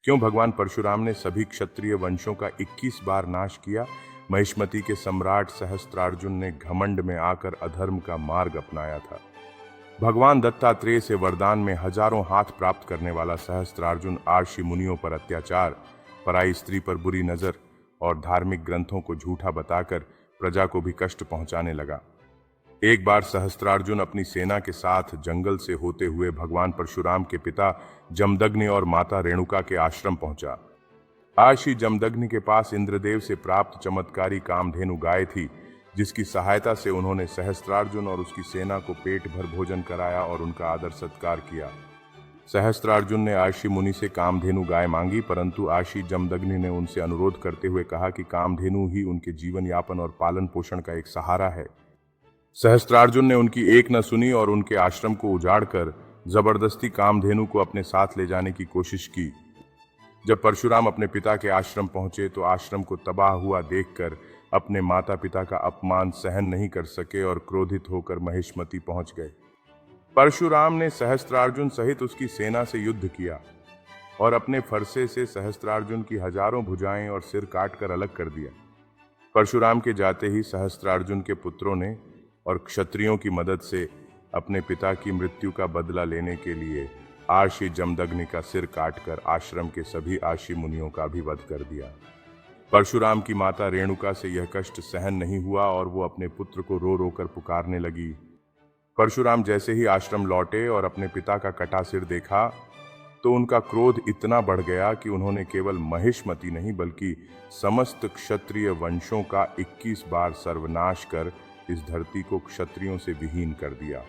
क्यों भगवान परशुराम ने सभी क्षत्रिय वंशों का 21 बार नाश किया? महिष्मति के सम्राट सहस्त्रार्जुन ने घमंड में आकर अधर्म का मार्ग अपनाया था। भगवान दत्तात्रेय से वरदान में हजारों हाथ प्राप्त करने वाला सहस्त्रार्जुन आर्षि मुनियों पर अत्याचार, पराई स्त्री पर बुरी नजर और धार्मिक ग्रंथों को झूठा बताकर प्रजा को भी कष्ट पहुंचाने लगा। एक बार सहस्त्रार्जुन अपनी सेना के साथ जंगल से होते हुए भगवान परशुराम के पिता जमदग्नि और माता रेणुका के आश्रम पहुंचा। आर्षि जमदग्नि के पास इंद्रदेव से प्राप्त चमत्कारी कामधेनु गाय थी, जिसकी सहायता से उन्होंने सहस्त्रार्जुन और उसकी सेना को पेट भर भोजन कराया और उनका आदर सत्कार किया। सहस्त्रार्जुन ने आर्षि मुनि से कामधेनु गाय मांगी, परंतु आर्षि जमदग्नि ने उनसे अनुरोध करते हुए कहा कि कामधेनु ही उनके जीवन यापन और पालन पोषण का एक सहारा है। सहस्त्रार्जुन ने उनकी एक न सुनी और उनके आश्रम को उजाड़कर जबरदस्ती कामधेनु को अपने साथ ले जाने की कोशिश की। जब परशुराम अपने पिता के आश्रम पहुंचे तो आश्रम को तबाह हुआ देखकर अपने माता पिता का अपमान सहन नहीं कर सके और क्रोधित होकर महिष्मति पहुंच गए। परशुराम ने सहस्त्रार्जुन सहित उसकी सेना से युद्ध किया और अपने फरसे से सहस्त्रार्जुन की हजारों भुजाएं और सिर काटकर अलग कर दिया। परशुराम के जाते ही सहस्त्रार्जुन के पुत्रों ने और क्षत्रियों की मदद से अपने पिता की मृत्यु का बदला लेने के लिए आर्षि जमदग्नि का सिर काटकर आश्रम के सभी आर्षि मुनियों का भी वध कर दिया। परशुराम की माता रेणुका से यह कष्ट सहन नहीं हुआ और वो अपने पुत्र को रो रो कर पुकारने लगी। परशुराम जैसे ही आश्रम लौटे और अपने पिता का कटा सिर देखा तो उनका क्रोध इतना बढ़ गया कि उन्होंने केवल महिष्मति नहीं बल्कि समस्त क्षत्रिय वंशों का 21 बार सर्वनाश कर इस धरती को क्षत्रियों से विहीन कर दिया।